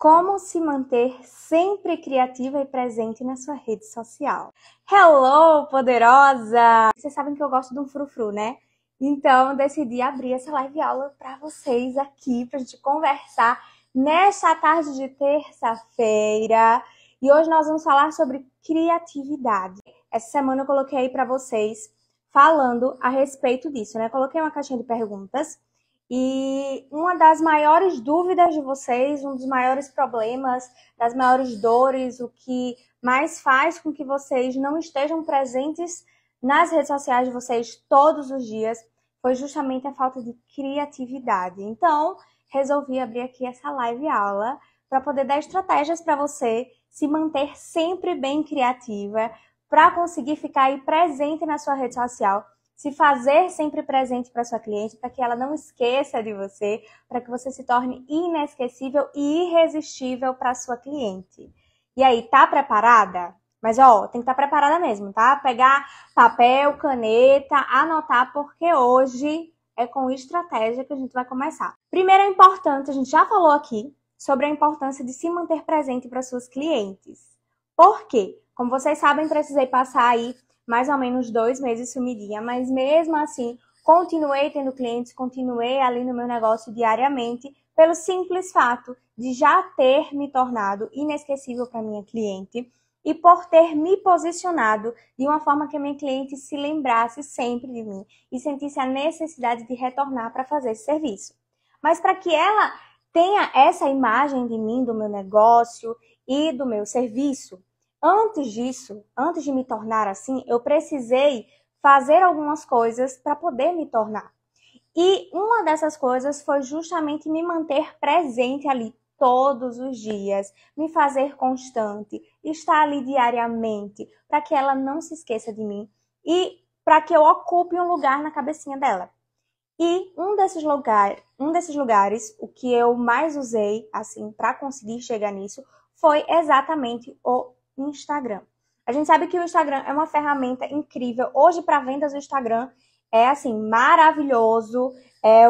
Como se manter sempre criativa e presente na sua rede social? Hello, poderosa! Vocês sabem que eu gosto de um frufru, né? Então, decidi abrir essa live aula para vocês aqui, para a gente conversar nesta tarde de terça-feira. E hoje nós vamos falar sobre criatividade. Essa semana eu coloquei aí para vocês falando a respeito disso, né? Coloquei uma caixinha de perguntas. E uma das maiores dúvidas de vocês, um dos maiores problemas, das maiores dores, o que mais faz com que vocês não estejam presentes nas redes sociais de vocês todos os dias, foi justamente a falta de criatividade. Então, resolvi abrir aqui essa live aula para poder dar estratégias para você se manter sempre bem criativa, para conseguir ficar aí presente na sua rede social, se fazer sempre presente para sua cliente, para que ela não esqueça de você, para que você se torne inesquecível e irresistível para sua cliente. E aí, tá preparada? Mas, ó, tem que estar preparada mesmo, tá? Pegar papel, caneta, anotar, porque hoje é com estratégia que a gente vai começar. Primeiro é importante, a gente já falou aqui sobre a importância de se manter presente para suas clientes. Por quê? Como vocês sabem, precisei passar aí mais ou menos 2 meses sumidinha, mas mesmo assim, continuei tendo clientes, continuei ali no meu negócio diariamente, pelo simples fato de já ter me tornado inesquecível para minha cliente e por ter me posicionado de uma forma que a minha cliente se lembrasse sempre de mim e sentisse a necessidade de retornar para fazer esse serviço. Mas para que ela tenha essa imagem de mim, do meu negócio e do meu serviço, antes disso, antes de me tornar assim, eu precisei fazer algumas coisas para poder me tornar. E uma dessas coisas foi justamente me manter presente ali todos os dias, me fazer constante, estar ali diariamente, para que ela não se esqueça de mim e para que eu ocupe um lugar na cabecinha dela. E um desses lugares, o que eu mais usei assim para conseguir chegar nisso, foi exatamente o Instagram. A gente sabe que o Instagram é uma ferramenta incrível. Hoje, para vendas, o Instagram é assim maravilhoso. É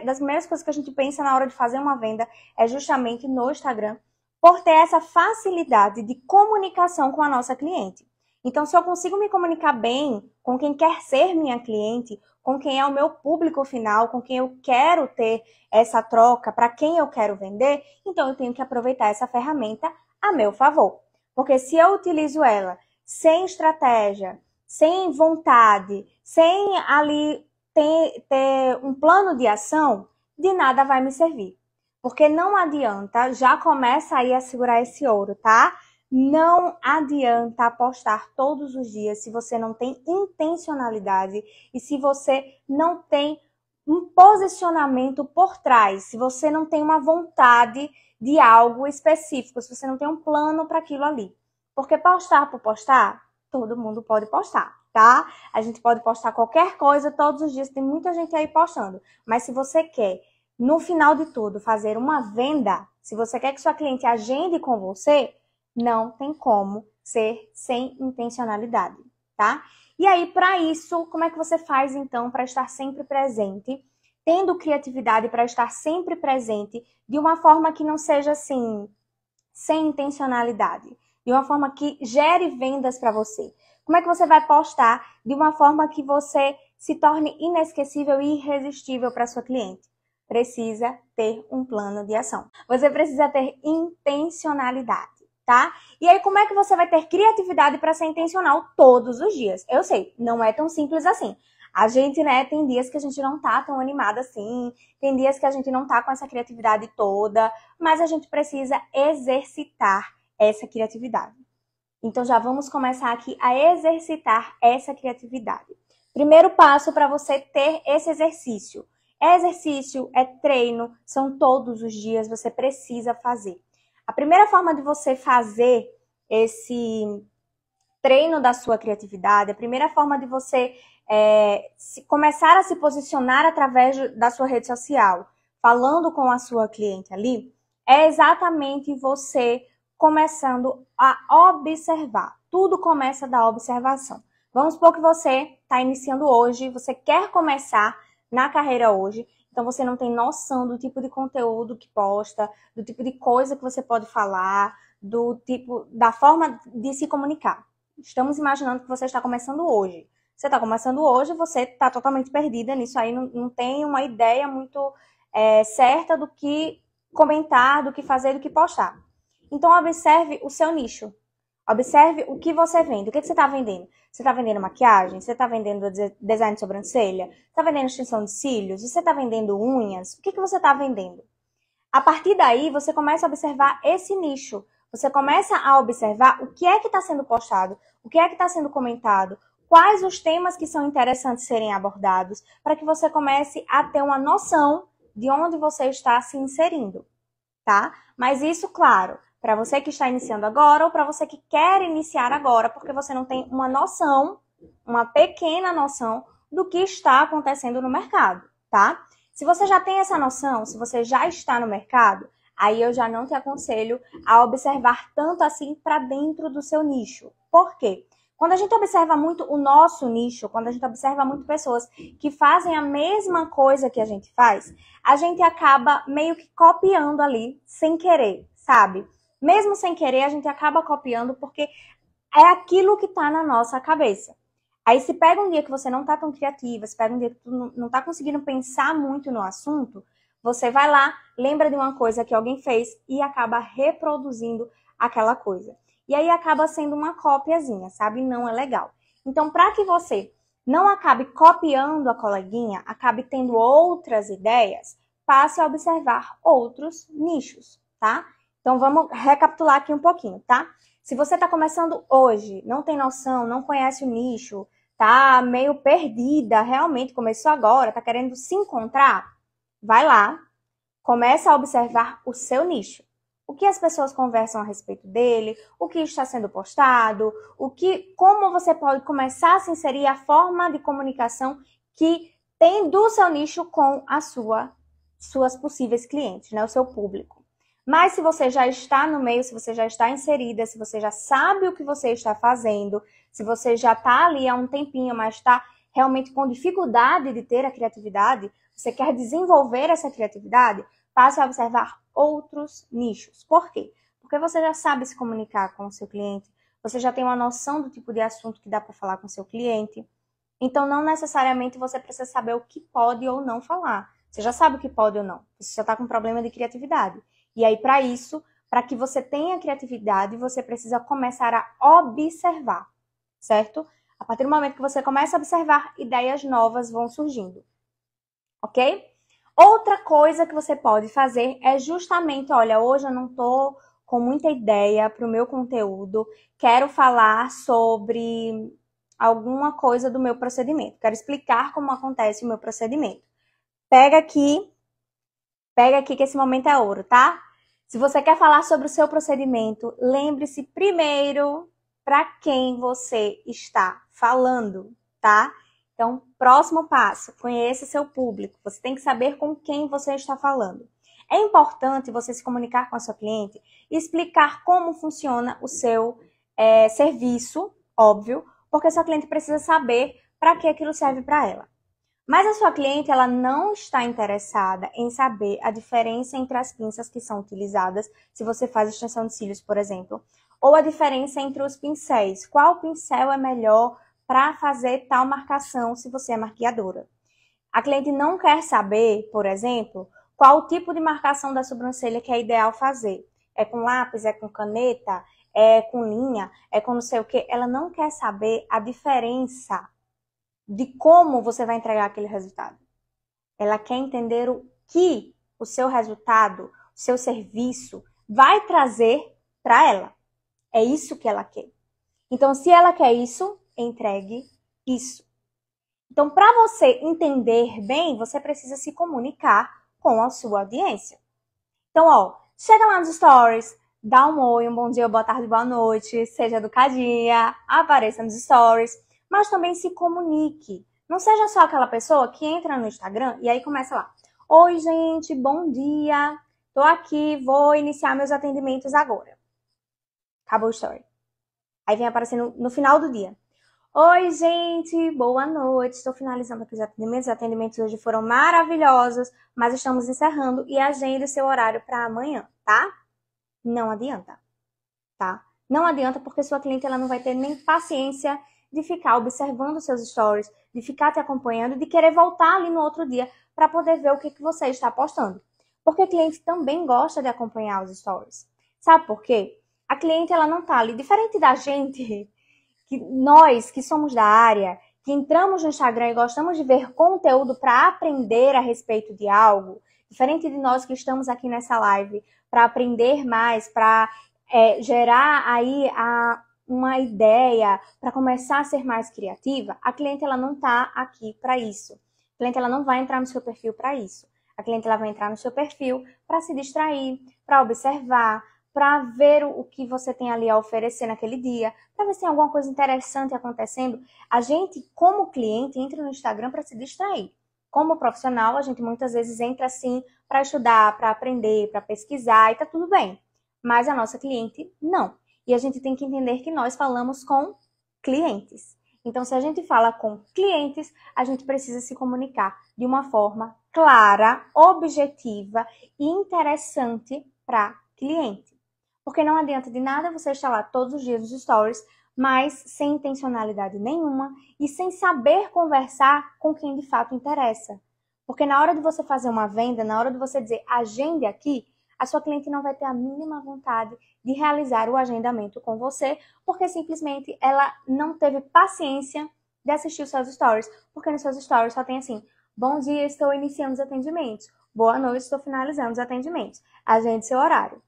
das primeiras coisas que a gente pensa na hora de fazer uma venda é justamente no Instagram, por ter essa facilidade de comunicação com a nossa cliente. Então, se eu consigo me comunicar bem com quem quer ser minha cliente, com quem é o meu público final, com quem eu quero ter essa troca, para quem eu quero vender, então eu tenho que aproveitar essa ferramenta a meu favor. Porque se eu utilizo ela sem estratégia, sem vontade, sem ali ter um plano de ação, de nada vai me servir. Porque não adianta, já começa aí a segurar esse ouro, tá? Não adianta apostar todos os dias se você não tem intencionalidade e se você não tem um posicionamento por trás, se você não tem uma vontade de algo específico, se você não tem um plano para aquilo ali. Porque postar por postar, todo mundo pode postar, tá? A gente pode postar qualquer coisa todos os dias, tem muita gente aí postando. Mas se você quer, no final de tudo, fazer uma venda, se você quer que sua cliente agende com você, não tem como ser sem intencionalidade, tá? E aí, para isso, como é que você faz, então, para estar sempre presente, tendo criatividade para estar sempre presente, de uma forma que não seja, assim, sem intencionalidade, de uma forma que gere vendas para você? Como é que você vai postar de uma forma que você se torne inesquecível e irresistível para sua cliente? Precisa ter um plano de ação. Você precisa ter intencionalidade. Tá? E aí, como é que você vai ter criatividade para ser intencional todos os dias? Eu sei, não é tão simples assim. A gente, né, tem dias que a gente não tá tão animada assim, tem dias que a gente não tá com essa criatividade toda, mas a gente precisa exercitar essa criatividade. Então, já vamos começar aqui a exercitar essa criatividade. Primeiro passo para você ter esse exercício. É exercício, é treino, são todos os dias, você precisa fazer. A primeira forma de você fazer esse treino da sua criatividade, a primeira forma de você começar a se posicionar através da sua rede social, falando com a sua cliente ali, é exatamente você começando a observar. Tudo começa da observação. Vamos supor que você está iniciando hoje, você quer começar na carreira hoje, Então você não tem noção do tipo de conteúdo que posta, do tipo de coisa que você pode falar, do tipo, da forma de se comunicar. Estamos imaginando que você está começando hoje. Você está começando hoje, você está totalmente perdida nisso aí, não tem uma ideia muito certa do que comentar, do que fazer, do que postar. Então observe o seu nicho. Observe o que você vende. O que você está vendendo? Você está vendendo maquiagem? Você está vendendo design de sobrancelha? Você está vendendo extensão de cílios? Você está vendendo unhas? O que você está vendendo? A partir daí, você começa a observar esse nicho. Você começa a observar o que é que está sendo postado, o que é que está sendo comentado, quais os temas que são interessantes serem abordados, para que você comece a ter uma noção de onde você está se inserindo, tá? Mas isso, claro, para você que está iniciando agora ou para você que quer iniciar agora, porque você não tem uma noção, uma pequena noção do que está acontecendo no mercado, tá? Se você já tem essa noção, se você já está no mercado, aí eu já não te aconselho a observar tanto assim para dentro do seu nicho. Por quê? Quando a gente observa muito o nosso nicho, quando a gente observa muito pessoas que fazem a mesma coisa que a gente faz, a gente acaba meio que copiando ali, sem querer, sabe? Mesmo sem querer, a gente acaba copiando porque é aquilo que está na nossa cabeça. Aí se pega um dia que você não está tão criativa, se pega um dia que tu não está conseguindo pensar muito no assunto, você vai lá, lembra de uma coisa que alguém fez e acaba reproduzindo aquela coisa. E aí acaba sendo uma copiazinha, sabe? Não é legal. Então, para que você não acabe copiando a coleguinha, acabe tendo outras ideias, passe a observar outros nichos, tá? Então, vamos recapitular aqui um pouquinho, tá? Se você está começando hoje, não tem noção, não conhece o nicho, tá meio perdida, realmente começou agora, tá querendo se encontrar, vai lá, começa a observar o seu nicho. O que as pessoas conversam a respeito dele, o que está sendo postado, como você pode começar a se inserir a forma de comunicação que tem do seu nicho com suas possíveis clientes, né, o seu público. Mas se você já está no meio, se você já está inserida, se você já sabe o que você está fazendo, se você já está ali há um tempinho, mas está realmente com dificuldade de ter a criatividade, você quer desenvolver essa criatividade, passe a observar outros nichos. Por quê? Porque você já sabe se comunicar com o seu cliente, você já tem uma noção do tipo de assunto que dá para falar com o seu cliente. Então, não necessariamente você precisa saber o que pode ou não falar. Você já sabe o que pode ou não. Você já está com problema de criatividade. E aí, para isso, para que você tenha criatividade, você precisa começar a observar, certo? A partir do momento que você começa a observar, ideias novas vão surgindo, ok? Outra coisa que você pode fazer é justamente, olha, hoje eu não estou com muita ideia para o meu conteúdo, quero falar sobre alguma coisa do meu procedimento, quero explicar como acontece o meu procedimento. Pega aqui que esse momento é ouro, tá? Se você quer falar sobre o seu procedimento, lembre-se primeiro para quem você está falando, tá? Então, próximo passo, conheça seu público. Você tem que saber com quem você está falando. É importante você se comunicar com a sua cliente e explicar como funciona o seu serviço, óbvio, porque a sua cliente precisa saber para que aquilo serve para ela. Mas a sua cliente, ela não está interessada em saber a diferença entre as pinças que são utilizadas, se você faz extensão de cílios, por exemplo, ou a diferença entre os pincéis. Qual pincel é melhor para fazer tal marcação se você é maquiadora? A cliente não quer saber, por exemplo, qual tipo de marcação da sobrancelha que é ideal fazer. É com lápis, é com caneta, é com linha, é com não sei o quê. Ela não quer saber a diferença de como você vai entregar aquele resultado. Ela quer entender o que o seu resultado, o seu serviço vai trazer para ela. É isso que ela quer. Então, se ela quer isso, entregue isso. Então, para você entender bem, você precisa se comunicar com a sua audiência. Então, ó, chega lá nos stories, dá um oi, um bom dia, boa tarde, boa noite, seja educadinha, apareça nos stories, mas também se comunique. Não seja só aquela pessoa que entra no Instagram e aí começa lá. Oi, gente, bom dia, tô aqui, vou iniciar meus atendimentos agora. Acabou o story. Aí vem aparecendo no final do dia. Oi, gente! Boa noite! Estou finalizando aqui os atendimentos. Os atendimentos hoje foram maravilhosos, mas estamos encerrando e agende o seu horário para amanhã, tá? Não adianta, tá? Não adianta porque sua cliente ela não vai ter nem paciência de ficar observando seus stories, de ficar te acompanhando, de querer voltar ali no outro dia para poder ver o que você está postando. Porque a cliente também gosta de acompanhar os stories. Sabe por quê? A cliente ela não tá ali, diferente da gente, que nós que somos da área, que entramos no Instagram e gostamos de ver conteúdo para aprender a respeito de algo, diferente de nós que estamos aqui nessa live para aprender mais, para gerar aí uma ideia, para começar a ser mais criativa, a cliente ela não está aqui para isso. A cliente ela não vai entrar no seu perfil para isso. A cliente ela vai entrar no seu perfil para se distrair, para observar, para ver o que você tem ali a oferecer naquele dia, para ver se tem alguma coisa interessante acontecendo. A gente, como cliente, entra no Instagram para se distrair. Como profissional, a gente muitas vezes entra assim para estudar, para aprender, para pesquisar e tá tudo bem. Mas a nossa cliente, não. E a gente tem que entender que nós falamos com clientes. Então, se a gente fala com clientes, a gente precisa se comunicar de uma forma clara, objetiva e interessante para cliente. Porque não adianta de nada você estar lá todos os dias nos stories, mas sem intencionalidade nenhuma e sem saber conversar com quem de fato interessa. Porque na hora de você fazer uma venda, na hora de você dizer agende aqui, a sua cliente não vai ter a mínima vontade de realizar o agendamento com você, porque simplesmente ela não teve paciência de assistir os seus stories. Porque nos seus stories só tem assim, bom dia, estou iniciando os atendimentos. Boa noite, estou finalizando os atendimentos. Agende seu horário.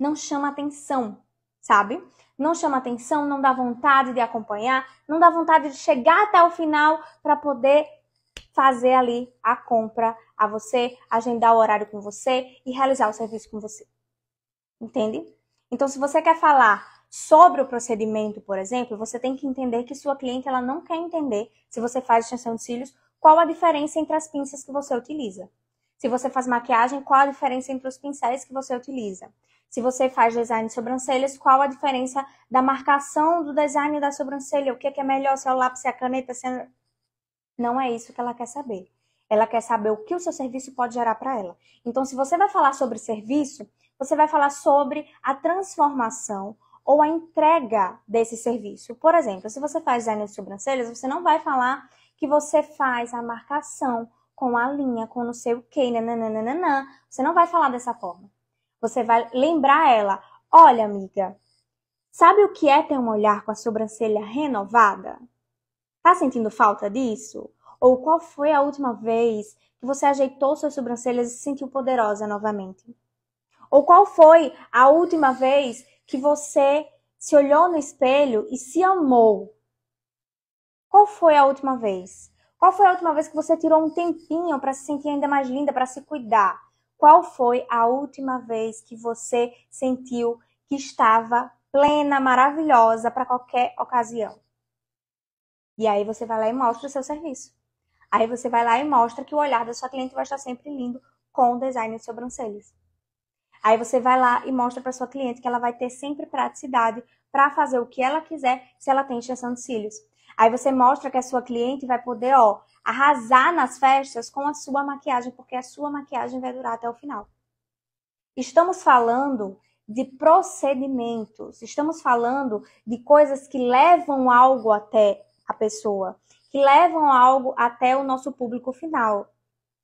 Não chama atenção, sabe? Não chama atenção, não dá vontade de acompanhar, não dá vontade de chegar até o final para poder fazer ali a compra a você, agendar o horário com você e realizar o serviço com você. Entende? Então, se você quer falar sobre o procedimento, por exemplo, você tem que entender que sua cliente ela não quer entender, se você faz extensão de cílios, qual a diferença entre as pinças que você utiliza. Se você faz maquiagem, qual a diferença entre os pincéis que você utiliza. Se você faz design de sobrancelhas, qual a diferença da marcação do design da sobrancelha? O que é melhor, se é o lápis, se é a caneta, se é... Não é isso que ela quer saber. Ela quer saber o que o seu serviço pode gerar para ela. Então, se você vai falar sobre serviço, você vai falar sobre a transformação ou a entrega desse serviço. Por exemplo, se você faz design de sobrancelhas, você não vai falar que você faz a marcação com a linha, com não sei o que, nananana. Você não vai falar dessa forma. Você vai lembrar ela, olha amiga, sabe o que é ter um olhar com a sobrancelha renovada? Tá sentindo falta disso? Ou qual foi a última vez que você ajeitou suas sobrancelhas e se sentiu poderosa novamente? Ou qual foi a última vez que você se olhou no espelho e se amou? Qual foi a última vez? Qual foi a última vez que você tirou um tempinho para se sentir ainda mais linda, para se cuidar? Qual foi a última vez que você sentiu que estava plena, maravilhosa para qualquer ocasião? E aí você vai lá e mostra o seu serviço. Aí você vai lá e mostra que o olhar da sua cliente vai estar sempre lindo com o design de sobrancelhas. Aí você vai lá e mostra para sua cliente que ela vai ter sempre praticidade para fazer o que ela quiser se ela tem extensão de cílios. Aí você mostra que a sua cliente vai poder, arrasar nas festas com a sua maquiagem, porque a sua maquiagem vai durar até o final. Estamos falando de procedimentos, estamos falando de coisas que levam algo até a pessoa, que levam algo até o nosso público final.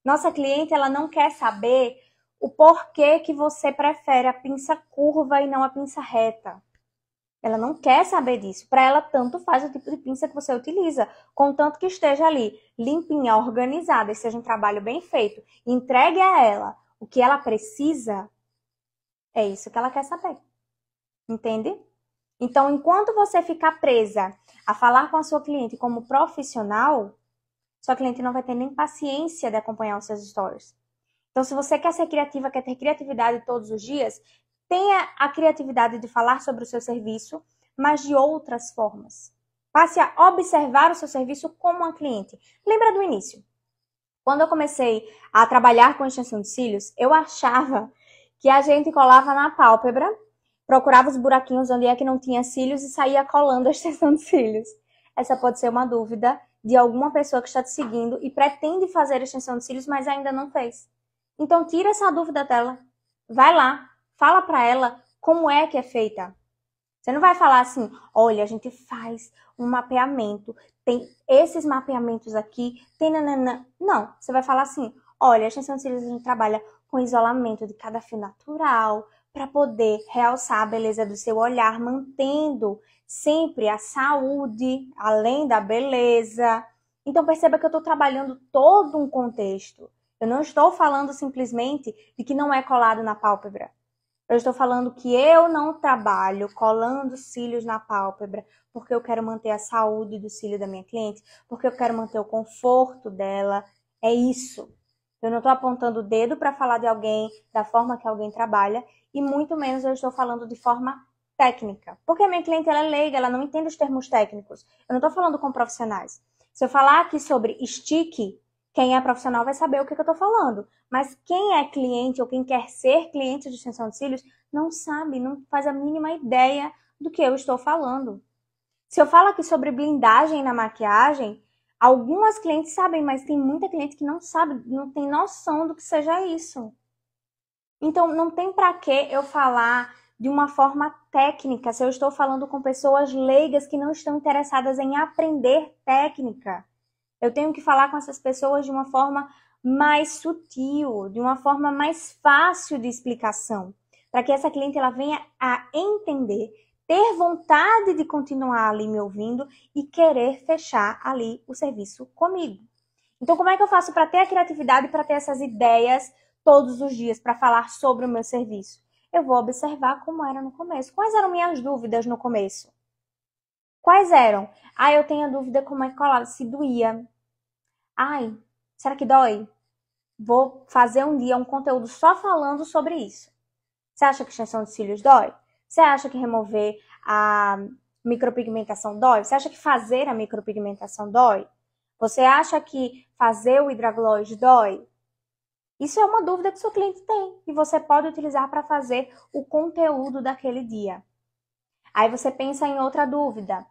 Nossa cliente, ela não quer saber o porquê que você prefere a pinça curva e não a pinça reta. Ela não quer saber disso. Para ela, tanto faz o tipo de pinça que você utiliza, contanto que esteja ali limpinha, organizada, e seja um trabalho bem feito. Entregue a ela o que ela precisa, é isso que ela quer saber. Entende? Então, enquanto você ficar presa a falar com a sua cliente como profissional, sua cliente não vai ter nem paciência de acompanhar os seus stories. Então, se você quer ser criativa, quer ter criatividade todos os dias, tenha a criatividade de falar sobre o seu serviço, mas de outras formas. Passe a observar o seu serviço como uma cliente. Lembra do início? Quando eu comecei a trabalhar com extensão de cílios, eu achava que a gente colava na pálpebra procurava os buraquinhos onde é que não tinha cílios e saía colando a extensão de cílios. Essa pode ser uma dúvida de alguma pessoa que está te seguindo e pretende fazer a extensão de cílios, mas ainda não fez. Então, tira essa dúvida dela. Vai lá, fala para ela como é que é feita. Você não vai falar assim, olha, a gente faz um mapeamento, tem esses mapeamentos aqui, tem nananã. Não, você vai falar assim, olha, a extensão de cílios a gente trabalha com isolamento de cada fio natural, para poder realçar a beleza do seu olhar, mantendo sempre a saúde, além da beleza. Então perceba que eu estou trabalhando todo um contexto. Eu não estou falando simplesmente de que não é colado na pálpebra. Eu estou falando que eu não trabalho colando cílios na pálpebra porque eu quero manter a saúde do cílio da minha cliente, porque eu quero manter o conforto dela. É isso. Eu não estou apontando o dedo para falar de alguém, da forma que alguém trabalha, e muito menos eu estou falando de forma técnica. Porque a minha cliente ela é leiga, ela não entende os termos técnicos. Eu não estou falando com profissionais. Se eu falar aqui sobre stick, quem é profissional vai saber o que eu estou falando. Mas quem é cliente ou quem quer ser cliente de extensão de cílios não sabe, não faz a mínima ideia do que eu estou falando. Se eu falo aqui sobre blindagem na maquiagem, algumas clientes sabem, mas tem muita cliente que não sabe, não tem noção do que seja isso. Então, não tem para que eu falar de uma forma técnica se eu estou falando com pessoas leigas que não estão interessadas em aprender técnica. Eu tenho que falar com essas pessoas de uma forma mais sutil, de uma forma mais fácil de explicação, para que essa cliente ela venha a entender, ter vontade de continuar ali me ouvindo e querer fechar ali o serviço comigo. Então, como é que eu faço para ter a criatividade, para ter essas ideias todos os dias, para falar sobre o meu serviço? Eu vou observar como era no começo. Quais eram minhas dúvidas no começo? Quais eram? Eu tenho a dúvida como é que colava, se doía. Será que dói? Vou fazer um dia um conteúdo só falando sobre isso. Você acha que extensão de cílios dói? Você acha que remover a micropigmentação dói? Você acha que fazer a micropigmentação dói? Você acha que fazer o hidragloss dói? Isso é uma dúvida que o seu cliente tem e você pode utilizar para fazer o conteúdo daquele dia. Aí você pensa em outra dúvida.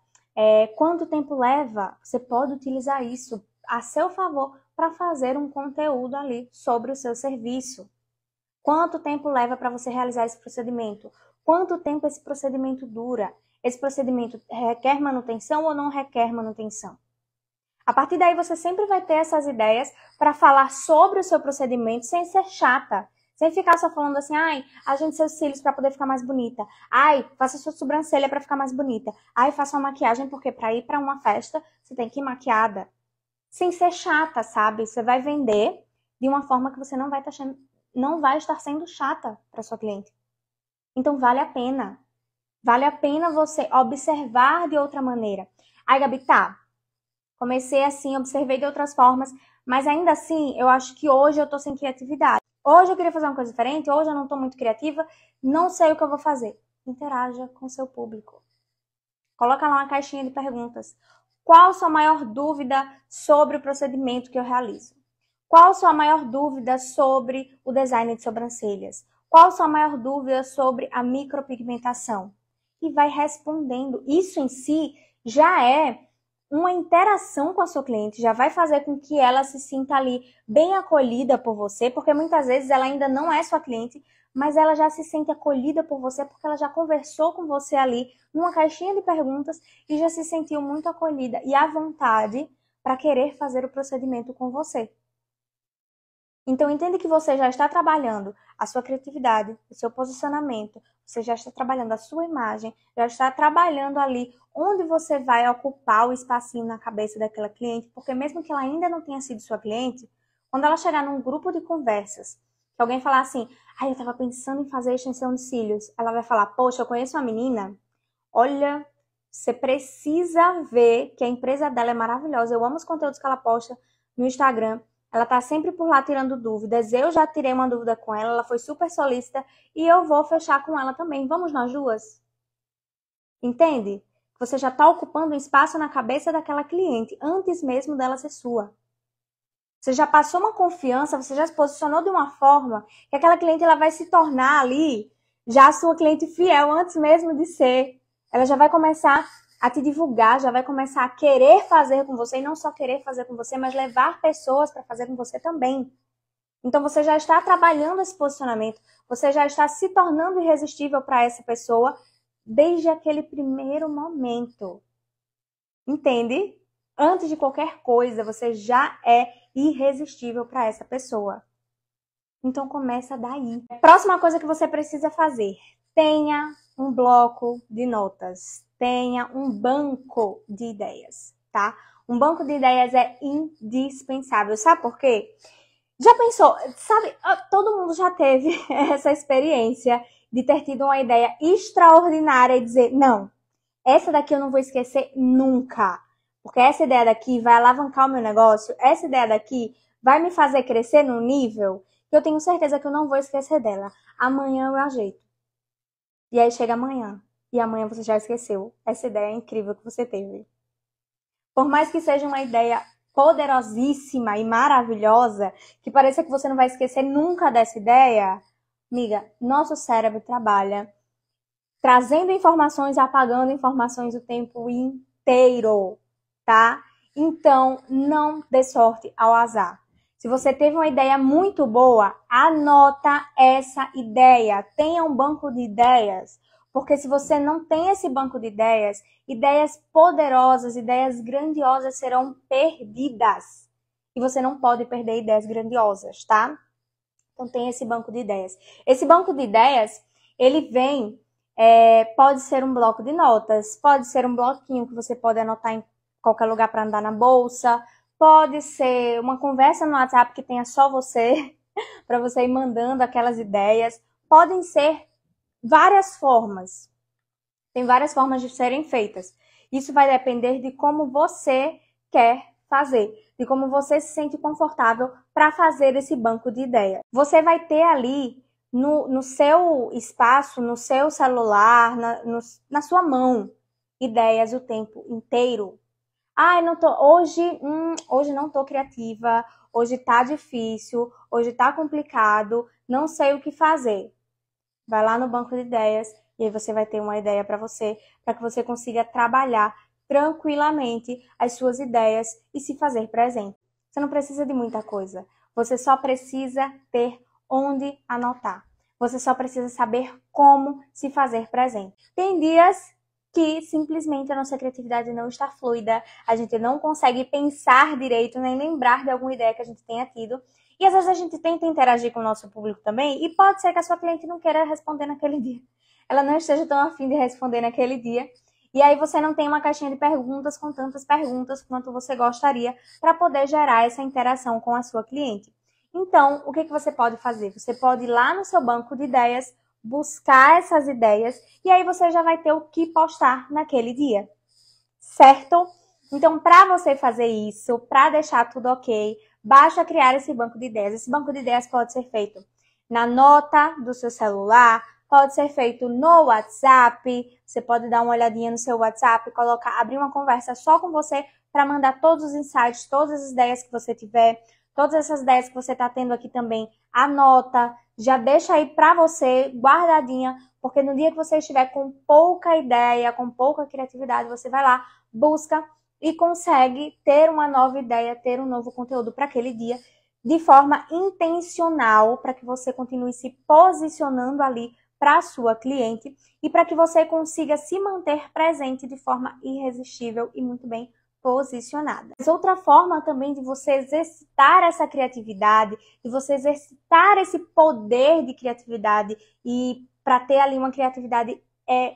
Quanto tempo leva? Você pode utilizar isso a seu favor para fazer um conteúdo ali sobre o seu serviço. Quanto tempo leva para você realizar esse procedimento? Quanto tempo esse procedimento dura? Esse procedimento requer manutenção ou não requer manutenção? A partir daí você sempre vai ter essas ideias para falar sobre o seu procedimento sem ser chata. Sem ficar só falando assim, agende seus cílios para poder ficar mais bonita. Faça sua sobrancelha para ficar mais bonita. Faça uma maquiagem porque para ir para uma festa você tem que ir maquiada. Sem ser chata, sabe? Você vai vender de uma forma que você não vai estar sendo chata para sua cliente. Então vale a pena. Vale a pena você observar de outra maneira. Gabi, tá. Comecei assim, observei de outras formas, mas ainda assim, eu acho que hoje eu tô sem criatividade. Hoje eu queria fazer uma coisa diferente, hoje eu não tô muito criativa, não sei o que eu vou fazer. Interaja com seu público. Coloca lá uma caixinha de perguntas. Qual a sua maior dúvida sobre o procedimento que eu realizo? Qual a sua maior dúvida sobre o design de sobrancelhas? Qual a sua maior dúvida sobre a micropigmentação? E vai respondendo. Isso em si já é uma interação com a sua cliente, já vai fazer com que ela se sinta ali bem acolhida por você, porque muitas vezes ela ainda não é sua cliente, mas ela já se sente acolhida por você porque ela já conversou com você ali numa caixinha de perguntas e já se sentiu muito acolhida e à vontade para querer fazer o procedimento com você. Então, entende que você já está trabalhando a sua criatividade, o seu posicionamento, você já está trabalhando a sua imagem, já está trabalhando ali onde você vai ocupar o espacinho na cabeça daquela cliente, porque mesmo que ela ainda não tenha sido sua cliente, quando ela chegar num grupo de conversas, que alguém falar assim, eu estava pensando em fazer extensão de cílios, ela vai falar, poxa, eu conheço uma menina, olha, você precisa ver que a empresa dela é maravilhosa, eu amo os conteúdos que ela posta no Instagram, ela tá sempre por lá tirando dúvidas. Eu já tirei uma dúvida com ela, ela foi super solícita e eu vou fechar com ela também. Vamos nós duas? Entende? Você já está ocupando um espaço na cabeça daquela cliente, antes mesmo dela ser sua. Você já passou uma confiança, você já se posicionou de uma forma que aquela cliente ela vai se tornar ali Já a sua cliente fiel, antes mesmo de ser, ela já vai começar a te divulgar, já vai começar a querer fazer com você, e não só querer fazer com você, mas levar pessoas para fazer com você também. Então você já está trabalhando esse posicionamento, você já está se tornando irresistível para essa pessoa desde aquele primeiro momento. Entende? Antes de qualquer coisa, você já é irresistível para essa pessoa. Então começa daí. Próxima coisa que você precisa fazer: tenha um bloco de notas, tenha um banco de ideias, tá? Um banco de ideias é indispensável. Sabe por quê? Já pensou, sabe, todo mundo já teve essa experiência de ter tido uma ideia extraordinária e dizer, não, essa daqui eu não vou esquecer nunca, porque essa ideia daqui vai alavancar o meu negócio, essa ideia daqui vai me fazer crescer num nível que eu tenho certeza que eu não vou esquecer dela. Amanhã eu ajeito. E aí chega amanhã, e amanhã você já esqueceu essa ideia incrível que você teve. Por mais que seja uma ideia poderosíssima e maravilhosa, que pareça que você não vai esquecer nunca dessa ideia, amiga, nosso cérebro trabalha trazendo informações e apagando informações o tempo inteiro, tá? Então, não dê sorte ao azar. Se você teve uma ideia muito boa, anota essa ideia. Tenha um banco de ideias. Porque se você não tem esse banco de ideias, ideias poderosas, ideias grandiosas serão perdidas. E você não pode perder ideias grandiosas, tá? Então tem esse banco de ideias. Esse banco de ideias, ele vem, pode ser um bloco de notas, pode ser um bloquinho que você pode anotar em qualquer lugar para andar na bolsa, pode ser uma conversa no WhatsApp que tenha só você, para você ir mandando aquelas ideias. Podem ser várias formas. Tem várias formas de serem feitas. Isso vai depender de como você quer fazer, de como você se sente confortável para fazer esse banco de ideias. Você vai ter ali no seu espaço, no seu celular, na sua mão, ideias o tempo inteiro. Ah, eu não tô, hoje não tô criativa, hoje tá difícil, hoje tá complicado, não sei o que fazer. Vai lá no banco de ideias e aí você vai ter uma ideia para que você consiga trabalhar tranquilamente as suas ideias e se fazer presente. Você não precisa de muita coisa. Você só precisa ter onde anotar. Você só precisa saber como se fazer presente. Tem dias que simplesmente a nossa criatividade não está fluida, a gente não consegue pensar direito, nem lembrar de alguma ideia que a gente tenha tido. E às vezes a gente tenta interagir com o nosso público também, e pode ser que a sua cliente não queira responder naquele dia. Ela não esteja tão afim de responder naquele dia. E aí você não tem uma caixinha de perguntas com tantas perguntas quanto você gostaria para poder gerar essa interação com a sua cliente. Então, o que você pode fazer? Você pode ir lá no seu banco de ideias, buscar essas ideias, e aí você já vai ter o que postar naquele dia. Certo? Então, para você fazer isso, para deixar tudo ok, basta criar esse banco de ideias. Esse banco de ideias pode ser feito na nota do seu celular, pode ser feito no WhatsApp. Você pode dar uma olhadinha no seu WhatsApp, abrir uma conversa só com você para mandar todos os insights, todas as ideias que você tiver, todas essas ideias que você está tendo aqui também. Anota, já deixa aí para você guardadinha, porque no dia que você estiver com pouca ideia, com pouca criatividade, você vai lá, busca e consegue ter uma nova ideia, ter um novo conteúdo para aquele dia, de forma intencional, para que você continue se posicionando ali para a sua cliente e para que você consiga se manter presente de forma irresistível e muito bem posicionada. Mas outra forma também de você exercitar essa criatividade, de você exercitar esse poder de criatividade e para ter ali uma criatividade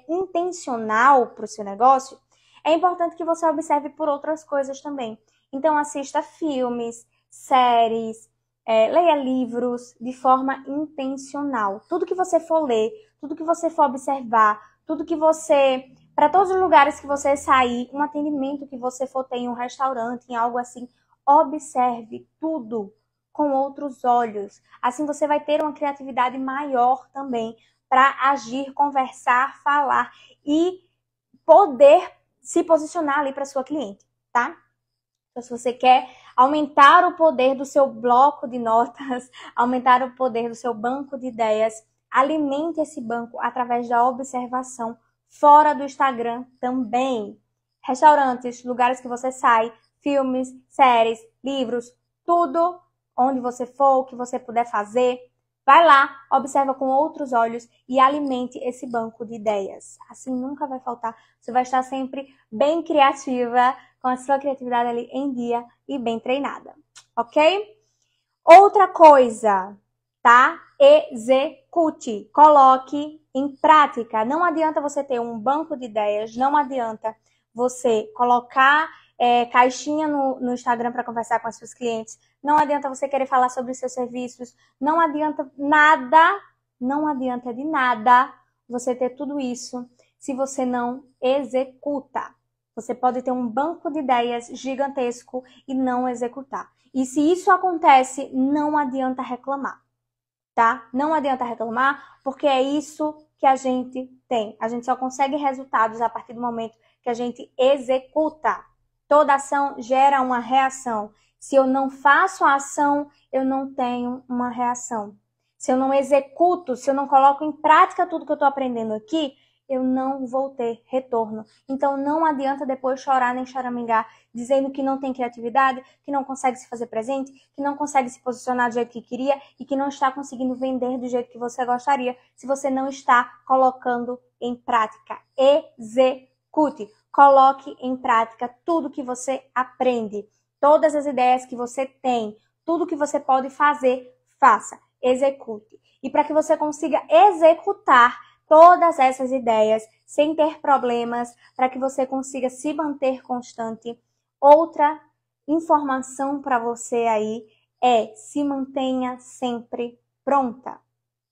intencional para o seu negócio, é importante que você observe por outras coisas também. Então assista filmes, séries, leia livros de forma intencional. Tudo que você for ler, tudo que você for observar, tudo que você... Para todos os lugares que você sair, um atendimento que você for ter em um restaurante, em algo assim, observe tudo com outros olhos. Assim você vai ter uma criatividade maior também para agir, conversar, falar e poder se posicionar ali para sua cliente, tá? Então, se você quer aumentar o poder do seu bloco de notas, aumentar o poder do seu banco de ideias, Alimente esse banco através da observação fora do Instagram também. Restaurantes, lugares que você sai, filmes, séries, livros, tudo onde você for, o que você puder fazer. Vai lá, observa com outros olhos e alimente esse banco de ideias. Assim nunca vai faltar. Você vai estar sempre bem criativa, com a sua criatividade ali em dia e bem treinada, ok? Outra coisa, tá? Execute, coloque em prática. Não adianta você ter um banco de ideias, não adianta você colocar caixinha no Instagram para conversar com os seus clientes, não adianta você querer falar sobre os seus serviços, não adianta nada, não adianta de nada você ter tudo isso se você não executa. Você pode ter um banco de ideias gigantesco e não executar. E se isso acontece, não adianta reclamar, tá? Não adianta reclamar, porque é isso que a gente tem. A gente só consegue resultados a partir do momento que a gente executa. Toda ação gera uma reação. Se eu não faço a ação, eu não tenho uma reação. Se eu não executo, se eu não coloco em prática tudo que eu estou aprendendo aqui, eu não vou ter retorno. Então não adianta depois chorar nem choramingar, dizendo que não tem criatividade, que não consegue se fazer presente, que não consegue se posicionar do jeito que queria e que não está conseguindo vender do jeito que você gostaria, se você não está colocando em prática. Execute. Coloque em prática tudo que você aprende. Todas as ideias que você tem, tudo que você pode fazer, faça. Execute. E para que você consiga executar todas essas ideias sem ter problemas, para que você consiga se manter constante. Outra informação para você aí é: se mantenha sempre pronta.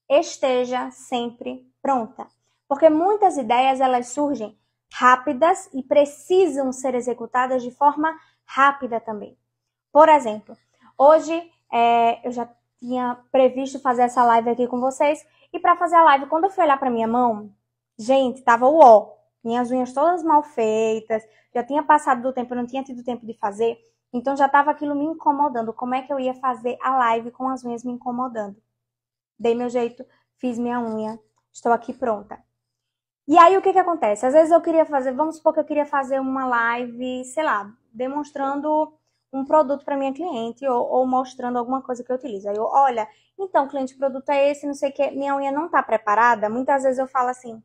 Esteja sempre pronta. Porque muitas ideias elas surgem rápidas e precisam ser executadas de forma rápida também. Por exemplo, hoje eu já tinha previsto fazer essa live aqui com vocês. E para fazer a live, quando eu fui olhar para minha mão, gente, tava uó. Minhas unhas todas mal feitas, já tinha passado do tempo, eu não tinha tido tempo de fazer. Então já tava aquilo me incomodando. Como é que eu ia fazer a live com as unhas me incomodando? Dei meu jeito, fiz minha unha, estou aqui pronta. E aí o que acontece? Às vezes eu queria fazer, vamos supor que eu queria fazer uma live, sei lá, demonstrando um produto para minha cliente ou mostrando alguma coisa que eu utilizo. Aí eu, olha, então, cliente, o produto é esse, não sei o que, minha unha não tá preparada. Muitas vezes eu falo assim,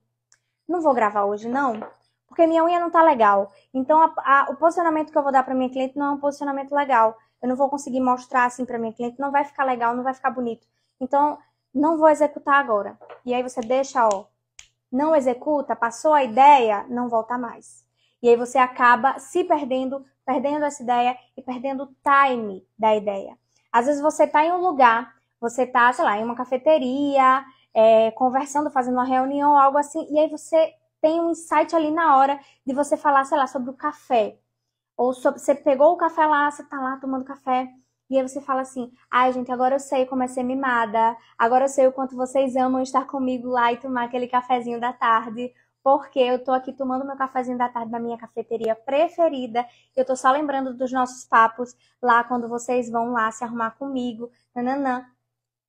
não vou gravar hoje não, porque minha unha não tá legal. Então, o posicionamento que eu vou dar para minha cliente não é um posicionamento legal. Eu não vou conseguir mostrar assim para minha cliente, não vai ficar legal, não vai ficar bonito. Então, não vou executar agora. E aí você deixa, ó, não executa, passou a ideia, não volta mais. E aí você acaba se perdendo essa ideia e perdendo o time da ideia. Às vezes você está em um lugar, você está, sei lá, em uma cafeteria, conversando, fazendo uma reunião, algo assim, e aí você tem um insight ali na hora de você falar, sei lá, sobre o café. Ou sobre, você pegou o café lá, você está lá tomando café, e aí você fala assim, ai gente, agora eu sei como é ser mimada, agora eu sei o quanto vocês amam estar comigo lá e tomar aquele cafezinho da tarde, porque eu tô aqui tomando meu cafezinho da tarde na minha cafeteria preferida, eu tô só lembrando dos nossos papos lá quando vocês vão lá se arrumar comigo, nananã.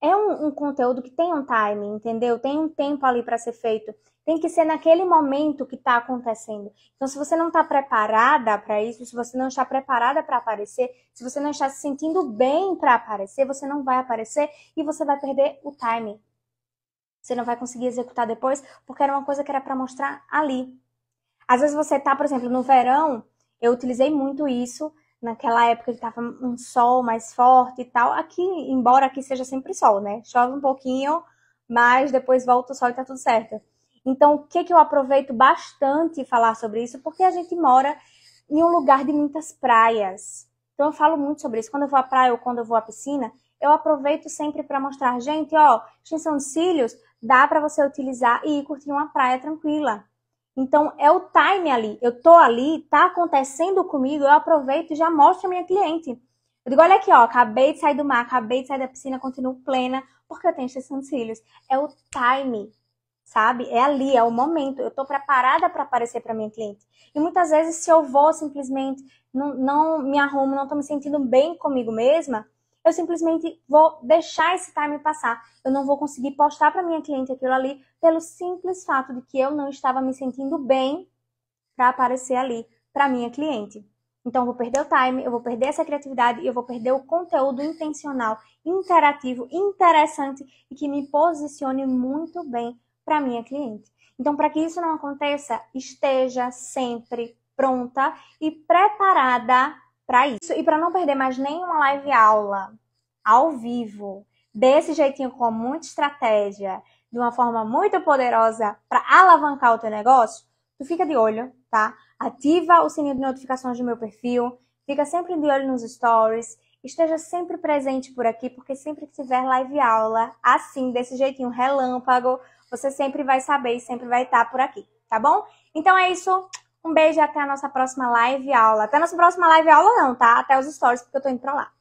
É um conteúdo que tem um timing, entendeu? Tem um tempo ali para ser feito. Tem que ser naquele momento que está acontecendo. Então, se você não está preparada para isso, se você não está preparada para aparecer, se você não está se sentindo bem para aparecer, você não vai aparecer e você vai perder o timing. Você não vai conseguir executar depois, porque era uma coisa que era para mostrar ali. Às vezes você tá, por exemplo, no verão, eu utilizei muito isso, naquela época que tava um sol mais forte e tal. Aqui, embora aqui seja sempre sol, né? Chove um pouquinho, mas depois volta o sol e tá tudo certo. Então, o que eu aproveito bastante falar sobre isso? Porque a gente mora em um lugar de muitas praias. Então, eu falo muito sobre isso. Quando eu vou à praia ou quando eu vou à piscina, eu aproveito sempre para mostrar, gente, ó, extensão de cílios dá para você utilizar e ir curtir uma praia tranquila. Então, é o time ali. Eu tô ali, tá acontecendo comigo, eu aproveito e já mostro a minha cliente. Eu digo, olha aqui, ó, acabei de sair do mar, acabei de sair da piscina, continuo plena, porque eu tenho extensão de cílios. É o time, sabe? É ali, é o momento. Eu tô preparada para aparecer para minha cliente. E muitas vezes, se eu vou simplesmente, não me arrumo, não tô me sentindo bem comigo mesma, eu simplesmente vou deixar esse time passar. Eu não vou conseguir postar para minha cliente aquilo ali pelo simples fato de que eu não estava me sentindo bem para aparecer ali para minha cliente. Então, eu vou perder o time, eu vou perder essa criatividade e eu vou perder o conteúdo intencional, interativo, interessante e que me posicione muito bem para minha cliente. Então, para que isso não aconteça, esteja sempre pronta e preparada para isso. E para não perder mais nenhuma live aula ao vivo, desse jeitinho com muita estratégia, de uma forma muito poderosa para alavancar o teu negócio, tu fica de olho, tá? Ativa o sininho de notificações do meu perfil, fica sempre de olho nos stories, esteja sempre presente por aqui, porque sempre que tiver live aula, assim, desse jeitinho relâmpago, você sempre vai saber e sempre vai estar por aqui, tá bom? Então é isso, um beijo e até a nossa próxima live aula. Até a nossa próxima live aula não, tá? Até os stories, porque eu tô indo pra lá.